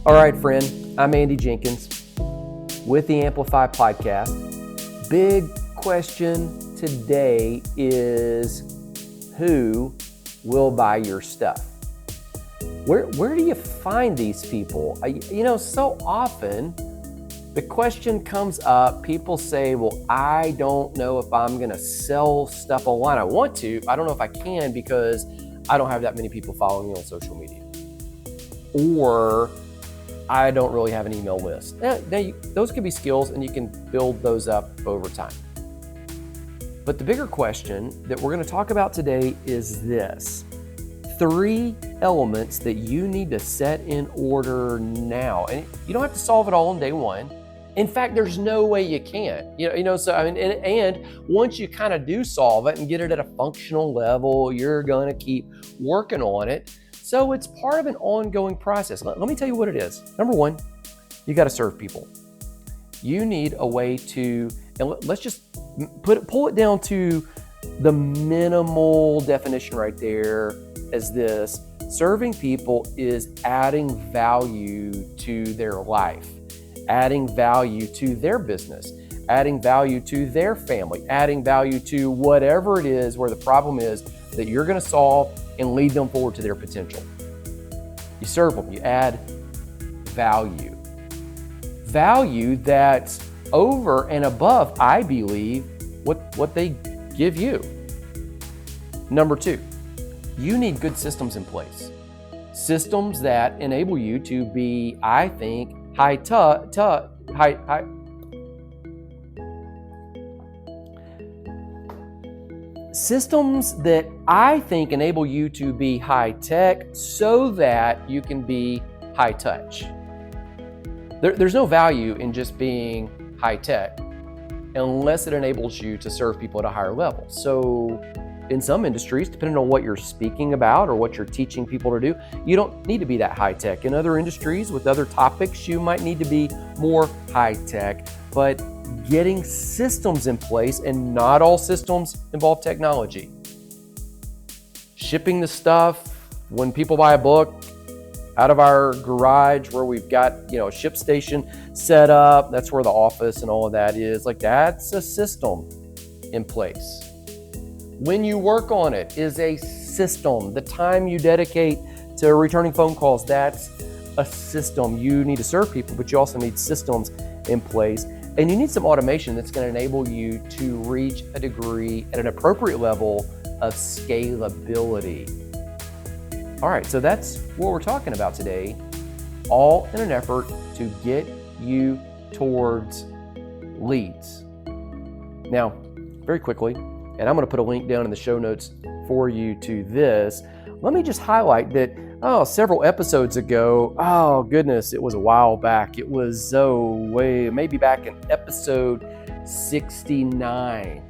All right, friend, I'm Andy Jenkins with the Amplify podcast. Big question today is who will buy your stuff? Where do you find these people? So often the question comes up, people say, well, I don't know if I'm gonna sell stuff online. I want to, I don't know if I can because I don't have that many people following me on social media. Or I don't really have an email list. Those could be skills and you can build those up over time. But the bigger question that we're going to talk about today is this: 3 elements that you need to set in order now. And you don't have to solve it all on day one. In fact, there's no way you can. And once you kind of do solve it and get it at a functional level, you're going to keep working on it. So it's part of an ongoing process. Let me tell you what it is. Number 1, you got to serve people. You need a way to, and let's just pull it down to the minimal definition right there as this: serving people is adding value to their life, adding value to their business, adding value to their family, adding value to whatever it is where the problem is that you're going to solve and lead them forward to their potential. You serve them, you add value. Value that's over and above, I believe, what they give you. Number 2, you need good systems in place. Systems that enable you to be, I think, systems that I think enable you to be high tech so that you can be high touch. There's no value in just being high tech unless it enables you to serve people at a higher level. So in some industries, depending on what you're speaking about or what you're teaching people to do, you don't need to be that high tech. In other industries with other topics, you might need to be more high tech. But getting systems in place, and not all systems involve technology. Shipping the stuff when people buy a book out of our garage where we've got, a ship station set up, that's where the office and all of that is. Like, that's a system in place. When you work on it is a system. The time you dedicate to returning phone calls, that's a system. You need to serve people, but you also need systems in place. And you need some automation that's going to enable you to reach a degree at an appropriate level of scalability. All right, so that's what we're talking about today, all in an effort to get you towards leads. Now, very quickly, and I'm going to put a link down in the show notes for you to this. Let me just highlight that, several episodes ago, it was a while back. It was maybe back in episode 69.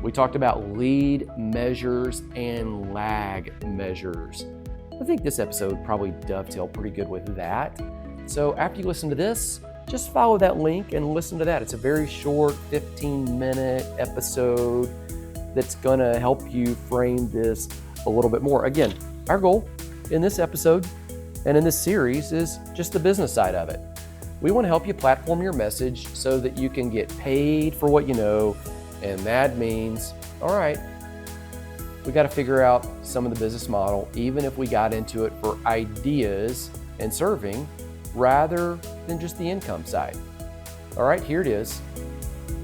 We talked about lead measures and lag measures. I think this episode probably dovetailed pretty good with that. So after you listen to this, just follow that link and listen to that. It's a very short 15-minute episode that's going to help you frame this a little bit more. Again, our goal in this episode and in this series is just the business side of it. We want to help you platform your message so that you can get paid for what you know. And that means, all right, we got to figure out some of the business model, even if we got into it for ideas and serving rather than just the income side. All right, here it is.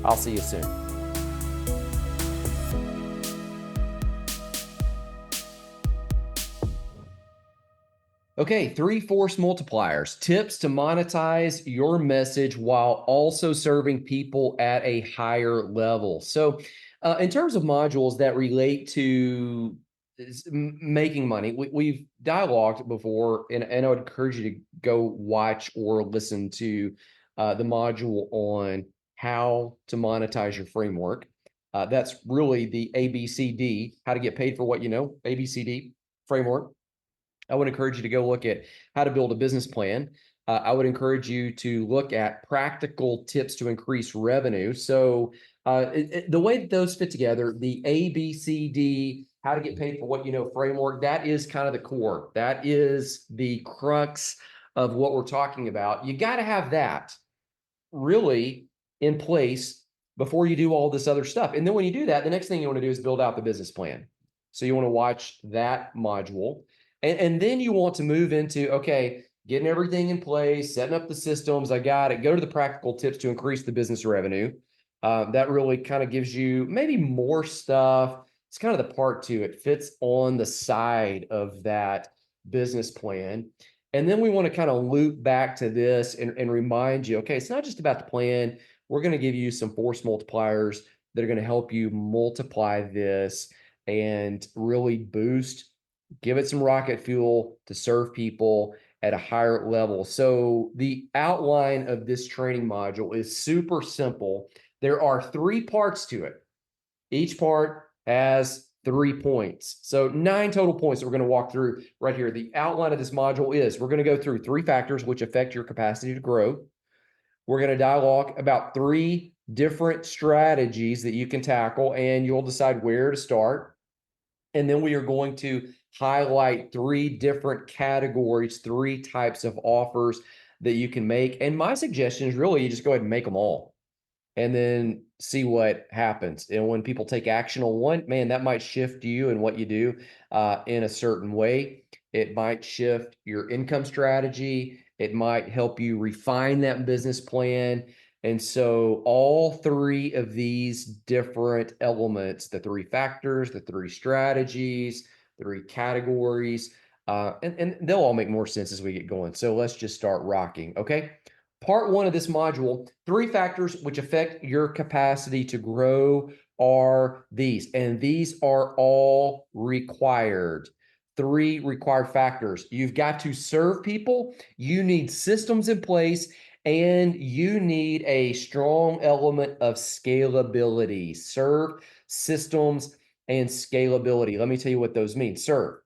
I'll see you soon. Okay, 3 force multipliers, tips to monetize your message while also serving people at a higher level. So in terms of modules that relate to making money, we've dialogued before, and I would encourage you to go watch or listen to the module on how to monetize your framework. That's really the ABCD, how to get paid for what you know, ABCD framework. I would encourage you to go look at how to build a business plan. I would encourage you to look at practical tips to increase revenue. So the way that those fit together, the ABCD, how to get paid for what you know framework, that is kind of the core. That is the crux of what we're talking about, you got to have that really in place before you do all this other stuff. And then when you do that, the next thing you want to do is build out the business plan. So you want to watch that module. And then you want to move into, okay, getting everything in place, setting up the systems. I got it. Go to the practical tips to increase the business revenue. That really kind of gives you maybe more stuff. It's kind of the part two. It fits on the side of that business plan. And then we want to kind of loop back to this and remind you, okay, it's not just about the plan. We're going to give you some force multipliers that are going to help you multiply this and really boost, give it some rocket fuel to serve people at a higher level. So the outline of this training module is super simple. There are 3 parts to it. Each part has 3 points. So 9 total points that we're going to walk through right here. The outline of this module is we're going to go through 3 factors which affect your capacity to grow. We're going to dialogue about 3 different strategies that you can tackle, and you'll decide where to start. And then we are going to highlight 3 different categories, 3 types of offers that you can make. And my suggestion is really you just go ahead and make them all and then see what happens. And when people take action on one, man, that might shift you and what you do in a certain way. It might shift your income strategy. It might help you refine that business plan. And so all 3 of these different elements, the 3 factors, the 3 strategies, 3 categories, and they'll all make more sense as we get going. So let's just start rocking, okay? Part 1 of this module, 3 factors which affect your capacity to grow are these, and these are all required. 3 required factors. You've got to serve people, you need systems in place, and you need a strong element of scalability. Serve, systems, and scalability. Let me tell you what those mean. Serve.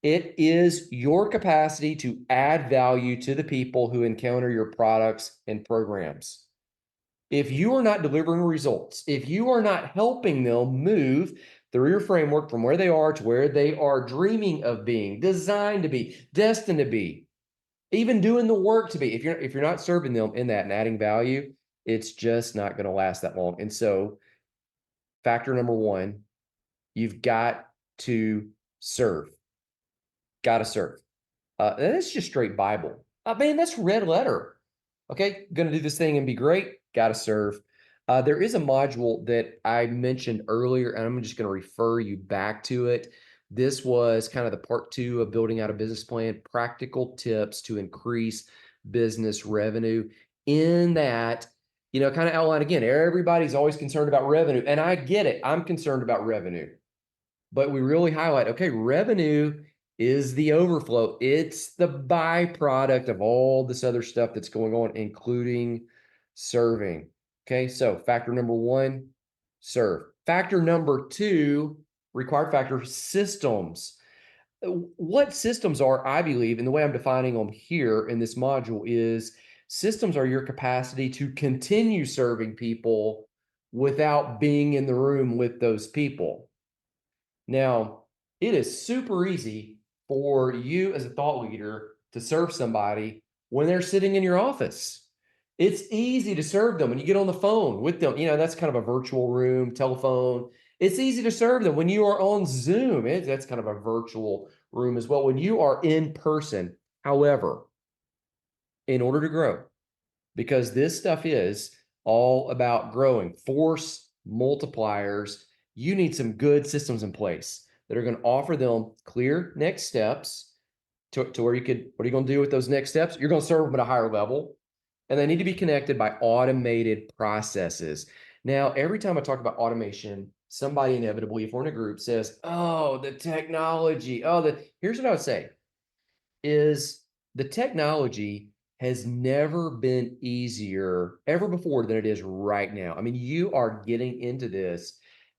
It is your capacity to add value to the people who encounter your products and programs. If you are not delivering results, if you are not helping them move through your framework from where they are to where they are dreaming of being, designed to be, destined to be, even doing the work to be, if you're not serving them in that and adding value, it's just not going to last that long. And so factor number 1, you've got to serve. Got to serve. That's just straight Bible. Man, that's red letter. Okay, going to do this thing and be great. Got to serve. There is a module that I mentioned earlier, and I'm just going to refer you back to it. This was kind of the part 2 of building out a business plan, practical tips to increase business revenue. In that, kind of outline again, everybody's always concerned about revenue, and I get it. I'm concerned about revenue, but we really highlight, okay, revenue is the overflow. It's the byproduct of all this other stuff that's going on, including serving. Okay, so factor number 1, serve. Factor number 2, required factor, systems. What systems are, I believe, and the way I'm defining them here in this module is systems are your capacity to continue serving people without being in the room with those people. Now, it is super easy for you as a thought leader to serve somebody when they're sitting in your office. It's easy to serve them when you get on the phone with them. That's kind of a virtual room, telephone. It's easy to serve them when you are on Zoom. That's kind of a virtual room as well. When you are in person, however, in order to grow, because this stuff is all about growing, force multipliers, you need some good systems in place that are going to offer them clear next steps to where what are you going to do with those next steps? You're going to serve them at a higher level, and they need to be connected by automated processes. Now, every time I talk about automation, somebody inevitably, if we're in a group, says, oh, the technology. Here's what I would say is the technology has never been easier ever before than it is right now. I mean, you are getting into this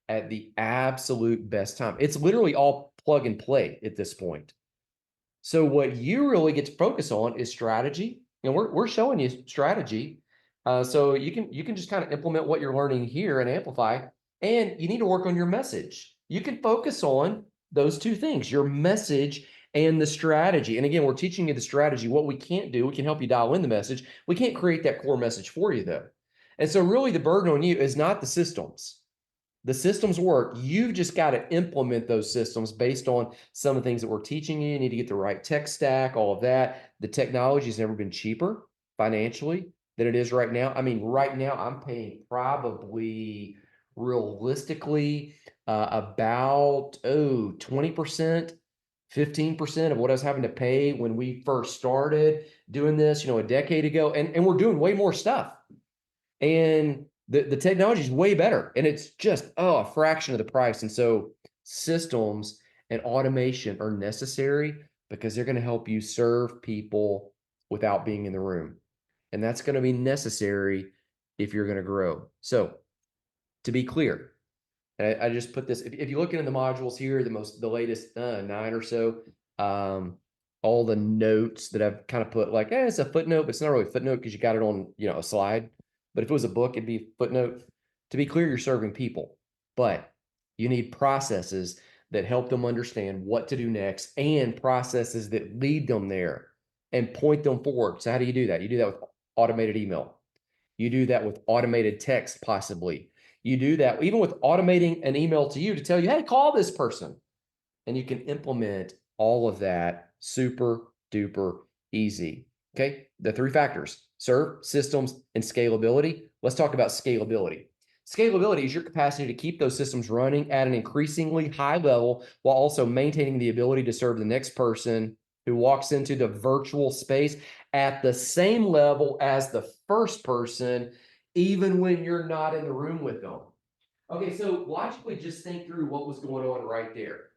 at the absolute best time. It's literally all plug and play at this point. So what you really get to focus on is strategy. And we're showing you strategy. So you can just kind of implement what you're learning here and amplify. And you need to work on your message. You can focus on those 2 things, your message and the strategy. And again, we're teaching you the strategy. What we can't do, we can help you dial in the message. We can't create that core message for you, though. And so really the burden on you is not the systems. The systems work. You've just got to implement those systems based on some of the things that we're teaching you. You need to get the right tech stack, all of that. The technology has never been cheaper financially than it is right now. I mean, right now I'm paying probably realistically about 20%, 15% of what I was having to pay when we first started doing this, a decade ago. And we're doing way more stuff. And the technology is way better. And it's just, a fraction of the price. And so systems and automation are necessary because they're going to help you serve people without being in the room. And that's going to be necessary if you're going to grow. So to be clear, and I just put this, if you look into the modules here, the latest 9 or so, all the notes that I've kind of put like, it's a footnote, but it's not really a footnote because you got it on, a slide. But if it was a book, it'd be a footnote. To be clear, you're serving people, but you need processes that help them understand what to do next and processes that lead them there and point them forward. So how do you do that? You do that with automated email. You do that with automated text, possibly. You do that even with automating an email to you to tell you, hey, call this person. And you can implement all of that super duper easy. Okay. The 3 factors: serve, systems, and scalability. Let's talk about scalability. Scalability is your capacity to keep those systems running at an increasingly high level while also maintaining the ability to serve the next person who walks into the virtual space at the same level as the first person, even when you're not in the room with them. Okay, so logically, just think through what was going on right there.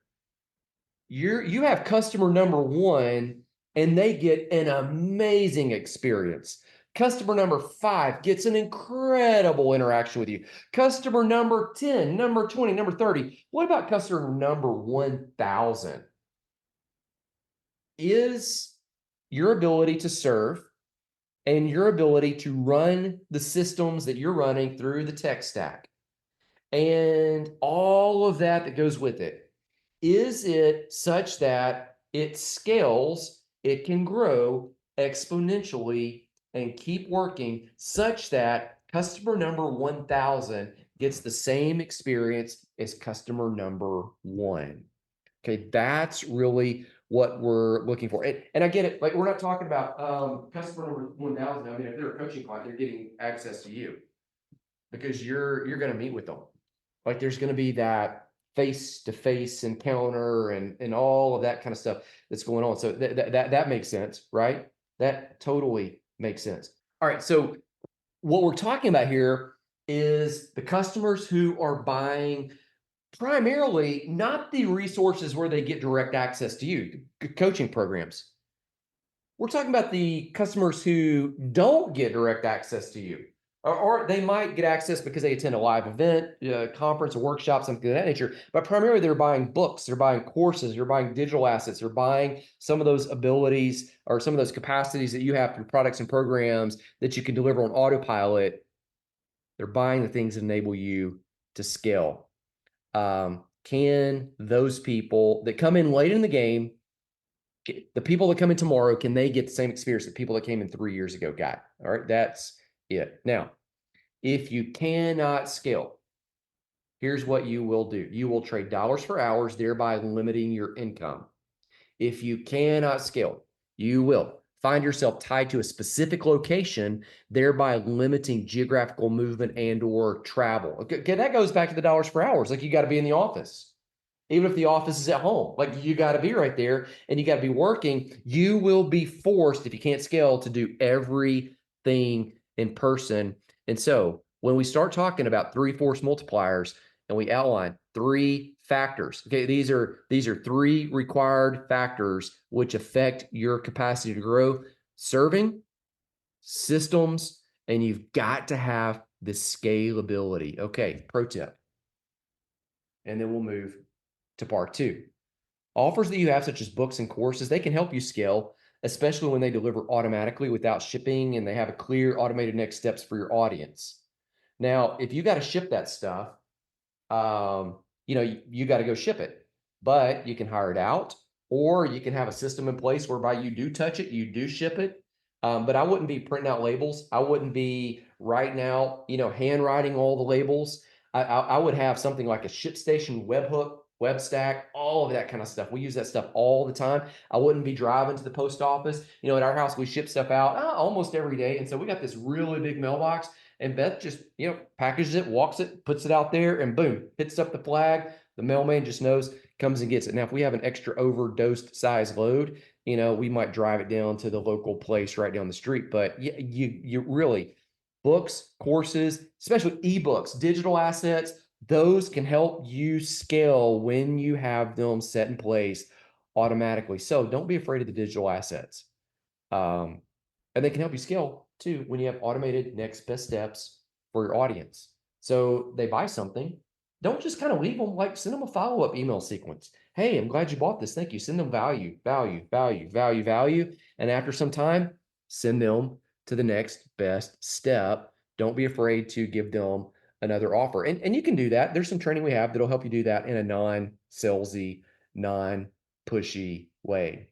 You have customer number 1, and they get an amazing experience. Customer number 5 gets an incredible interaction with you. Customer number 10, number 20, number 30. What about customer number 1,000? Is your ability to serve and your ability to run the systems that you're running through the tech stack and all of that goes with it, is it such that it scales, it can grow exponentially and keep working such that customer number 1,000 gets the same experience as customer number 1? Okay, that's really what we're looking for. And I get it. Like, we're not talking about customer number 1,000. I mean, if they're a coaching client, they're getting access to you because you're going to meet with them. Like, there's going to be that face-to-face encounter and all of that kind of stuff that's going on. So that makes sense, right? That totally makes sense. All right. So what we're talking about here is the customers who are buying primarily not the resources where they get direct access to you, coaching programs. We're talking about the customers who don't get direct access to you, or they might get access because they attend a live event, conference, or workshop, something of that nature. But primarily, they're buying books, they're buying courses, they're buying digital assets, they're buying some of those abilities or some of those capacities that you have through products and programs that you can deliver on autopilot. They're buying the things that enable you to scale. Can those people that come in late in the game, the people that come in tomorrow, can they get the same experience that people that came in 3 years ago got? All right, that's it. Now, if you cannot scale, here's what you will do. You will trade dollars for hours, thereby limiting your income. If you cannot scale, you will find yourself tied to a specific location, thereby limiting geographical movement and or travel. Okay, that goes back to the dollars for hours. Like, you got to be in the office. Even if the office is at home, like, you got to be right there and you got to be working. You will be forced, if you can't scale, to do everything in person. And so when we start talking about 3 force multipliers and we outline 3 factors, okay, these are 3 required factors which affect your capacity to grow: serving, systems, and you've got to have the scalability. Okay, pro tip. And then we'll move to part 2. Offers that you have, such as books and courses, they can help you scale, especially when they deliver automatically without shipping and they have a clear automated next steps for your audience. Now, if you got to ship that stuff, you got to go ship it, but you can hire it out. or you can have a system in place whereby you do touch it, you do ship it. But I wouldn't be printing out labels. I wouldn't be writing out, handwriting all the labels. I would have something like a ShipStation webhook, WebStack, all of that kind of stuff. We use that stuff all the time. I wouldn't be driving to the post office. At our house, we ship stuff out almost every day. And so we got this really big mailbox, and Beth just, packages it, walks it, puts it out there, and boom, hits up the flag. The mailman just knows, comes and gets it. Now, if we have an extra overdosed size load, we might drive it down to the local place right down the street. But you really, books, courses, especially ebooks, digital assets, those can help you scale when you have them set in place automatically. So don't be afraid of the digital assets. And they can help you scale too when you have automated next best steps for your audience. So they buy something, don't just kind of leave them, like send them a follow-up email sequence. Hey, I'm glad you bought this. Thank you. Send them value, value, value, value, value. And after some time, send them to the next best step. Don't be afraid to give them another offer. And you can do that. There's some training we have that'll help you do that in a non-salesy, non-pushy way.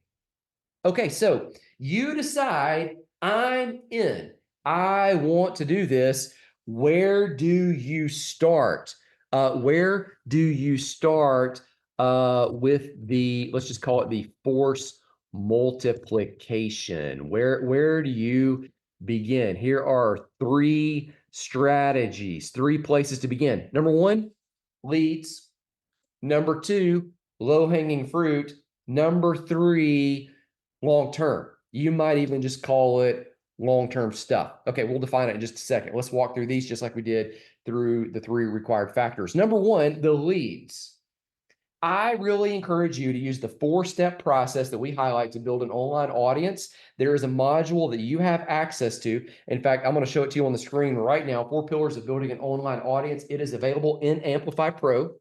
Okay, so you decide, I'm in. I want to do this. Where do you start? Where do you start with the, let's just call it the force multiplication? Where do you begin? Here are three strategies, three places to begin. Number one, leads. Number two, low-hanging fruit. Number three, long-term. You might even just call it long-term stuff. Okay, we'll define it in just a second. Let's walk through these just like we did through the three required factors. Number one, the leads. I really encourage you to use the four-step process that we highlight to build an online audience. There is a module that you have access to. In fact, I'm going to show it to you on the screen right now. 4 pillars of building an online audience. It is available in Amplify Pro.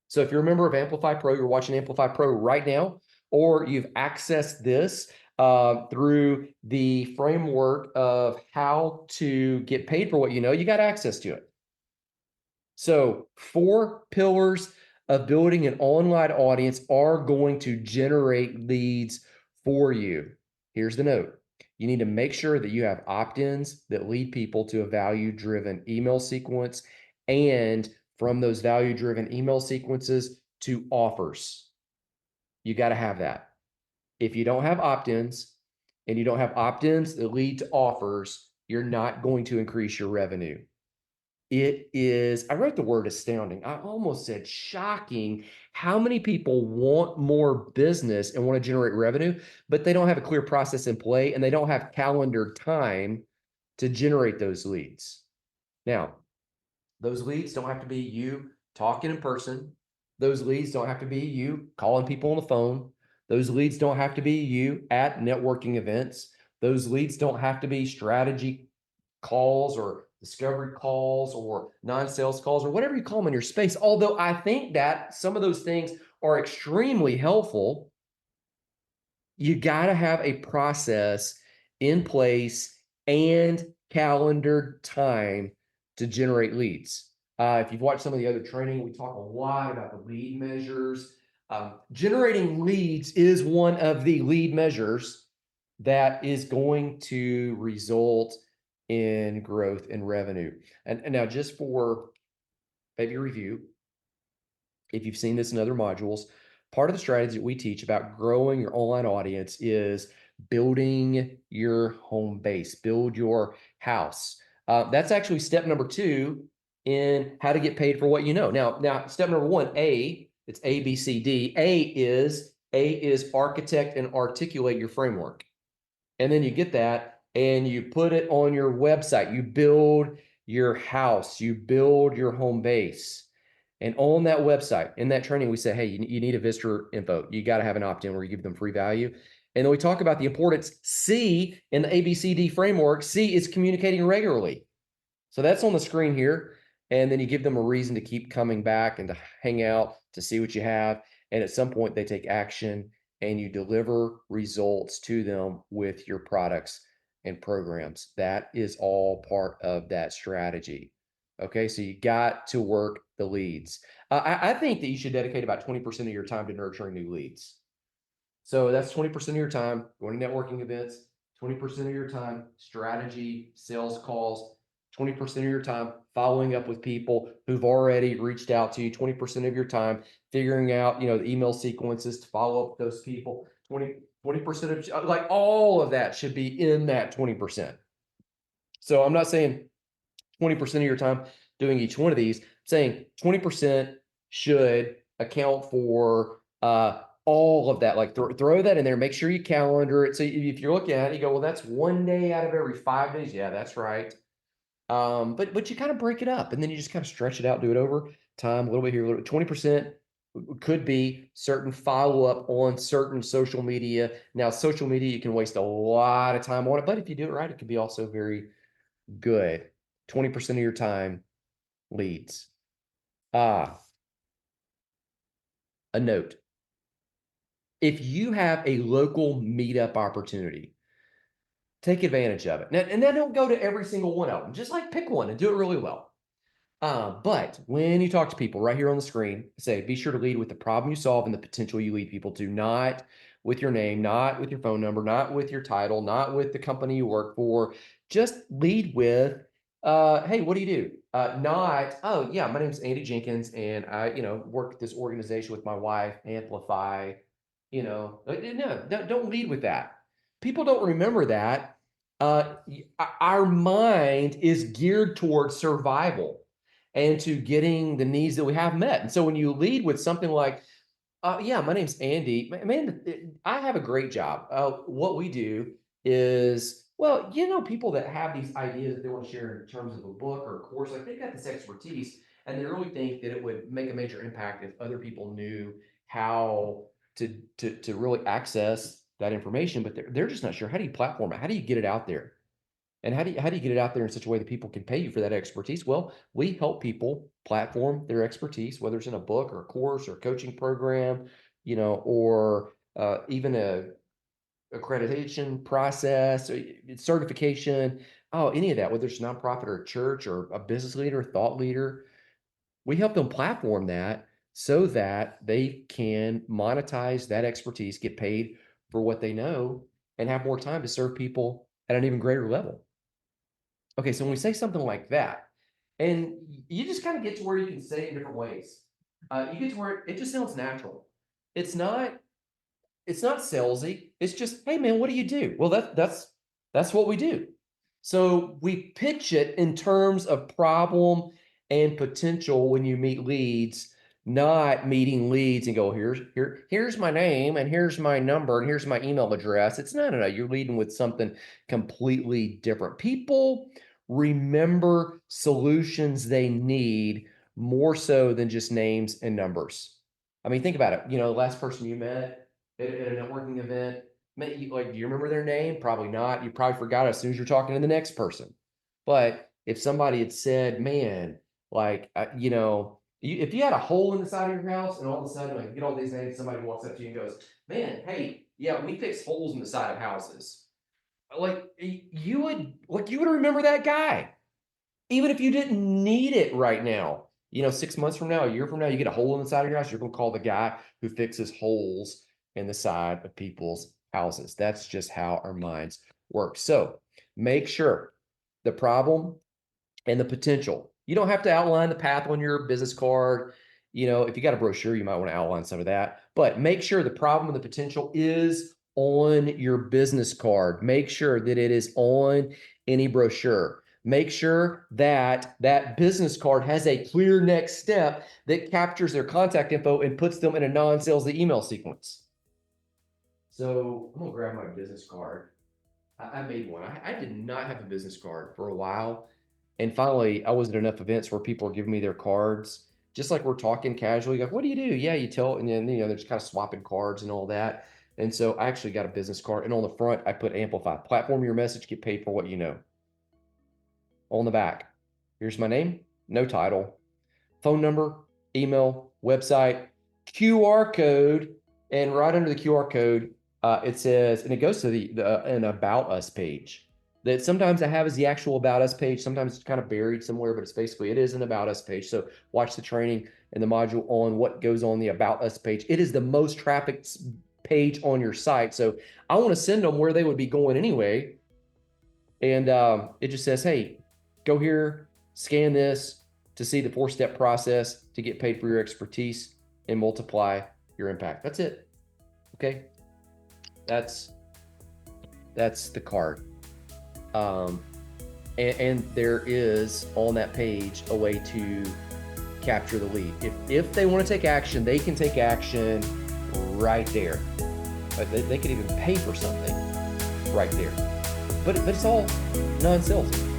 So if you're a member of Amplify Pro, you're watching Amplify Pro right now, or you've accessed this through the framework of how to get paid for what you know, you got access to it. So 4 pillars of building an online audience are going to generate leads for you. Here's the note. You need to make sure that you have opt-ins that lead people to a value-driven email sequence, and from those value-driven email sequences to offers. You got to have that. If you don't have opt-ins and you don't have opt-ins that lead to offers, you're not going to increase your revenue. It is, I wrote the word astounding. I almost said shocking how many people want more business and want to generate revenue, but they don't have a clear process in play and they don't have calendar time to generate those leads. Now, those leads don't have to be you talking in person. Those leads don't have to be you calling people on the phone. Those leads don't have to be you at networking events. Those leads don't have to be strategy calls or discovery calls or non-sales calls or whatever you call them in your space. Although I think that some of those things are extremely helpful, you got to have a process in place and calendar time to generate leads. If you've watched some of the other training, we talk a lot about the lead measures. Generating leads is one of the lead measures that is going to result in growth and revenue. And now just for maybe review, if you've seen this in other modules, part of the strategy that we teach about growing your online audience is building your home base, build your house. That's actually step number 2 in how to get paid for what you know. Now step number 1, it's A, B, C, D. A is architect and articulate your framework. And then you get that and you put it on your website. You build your house, you build your home base. And on that website, in that training, we say, hey, you need a visitor info. You got to have an opt-in where you give them free value. And then we talk about the importance. C in the ABCD framework, C is communicating regularly. So that's on the screen here. And then you give them a reason to keep coming back and to hang out, to see what you have. And at some point they take action and you deliver results to them with your products and programs. That is all part of that strategy. Okay, so you got to work the leads. I think that you should dedicate about 20% of your time to nurturing new leads. So that's 20% of your time going to networking events, 20% of your time strategy, sales calls, 20% of your time following up with people who've already reached out to you, 20% of your time figuring out, the email sequences to follow up with those people, 20% of like all of that should be in that 20%. So I'm not saying 20% of your time doing each one of these. I'm saying 20% should account for all of that. Like throw that in there. Make sure you calendar it. So if you're looking at it, you go, well, that's 1 day out of every 5 days. Yeah, that's right. But you kind of break it up, and then you just kind of stretch it out, do it over time, a little bit here, a little bit. 20% could be certain follow-up on certain social media. Now, social media, you can waste a lot of time on it, but if you do it right, it can be also very good. 20% of your time leads. A note. If you have a local meetup opportunity, take advantage of it. Now, and then don't go to every single one of them. Just like pick one and do it really well. But when you talk to people right here on the screen, say, be sure to lead with the problem you solve and the potential you lead people to, not with your name, not with your phone number, not with your title, not with the company you work for. Just lead with, hey, what do you do? Not, oh, yeah, my name's Andy Jenkins, and I, work at this organization with my wife, Amplify, no, don't lead with that. People don't remember that. Our mind is geared towards survival and to getting the needs that we have met. And so when you lead with something like, yeah, my name's Andy, man, I have a great job. What we do is, well, people that have these ideas that they want to share in terms of a book or a course, like they've got this expertise and they really think that it would make a major impact if other people knew how to really access that information, but they're just not sure. How do you platform it? How do you get it out there? And how do you get it out there in such a way that people can pay you for that expertise? Well, we help people platform their expertise, whether it's in a book or a course or a coaching program, or even a accreditation process, or certification, any of that, whether it's a nonprofit or a church or a business leader, thought leader. We help them platform that so that they can monetize that expertise, get paid for what they know, and have more time to serve people at an even greater level. Okay, so when we say something like that, and you just kind of get to where you can say it in different ways. You get to where it just sounds natural. It's not it's not salesy. It's just, hey man, what do you do? Well, that's what we do. So we pitch it in terms of problem and potential when you meet leads, not meeting leads and go, here's my name and here's my number and here's my email address. It's no. You're leading with something completely different. People remember solutions they need more so than just names and numbers. I mean, think about it. Last person you met at a networking event, do you remember their name? Probably not. You probably forgot it as soon as you're talking to the next person. But if somebody had said, man, if you had a hole in the side of your house and all of a sudden, like, you get all these names, somebody walks up to you and goes, man, hey, yeah, we fix holes in the side of houses. You would remember that guy, even if you didn't need it right now. 6 months from now, a year from now, you get a hole in the side of your house, you're going to call the guy who fixes holes in the side of people's houses. That's just how our minds work. So make sure the problem and the potential. You don't have to outline the path on your business card. If you got a brochure, you might want to outline some of that, but make sure the problem and the potential is on your business card. Make sure that it is on any brochure. Make sure that that business card has a clear next step that captures their contact info and puts them in a non-salesy email sequence. So I'm gonna grab my business card. I made one. I did not have a business card for a while. And finally, I was at enough events where people are giving me their cards, just like we're talking casually. Like, what do you do? Yeah, you tell, and then they're just kind of swapping cards and all that. And so I actually got a business card, and on the front I put Amplify. Platform your message, get paid for what you know. On the back, here's my name, no title, phone number, email, website, QR code, and right under the QR code, it says, and it goes to an About Us page. That sometimes I have is the actual About Us page. Sometimes it's kind of buried somewhere, but it is an About Us page. So watch the training and the module on what goes on the About Us page. It is the most trafficked page on your site. So I want to send them where they would be going anyway. And it just says, hey, go here, scan this to see the 4-step process to get paid for your expertise and multiply your impact. That's it. Okay. That's the card. And there is on that page a way to capture the lead. If they want to take action, they can take action right there. But they could even pay for something right there. But it's all non-salesy.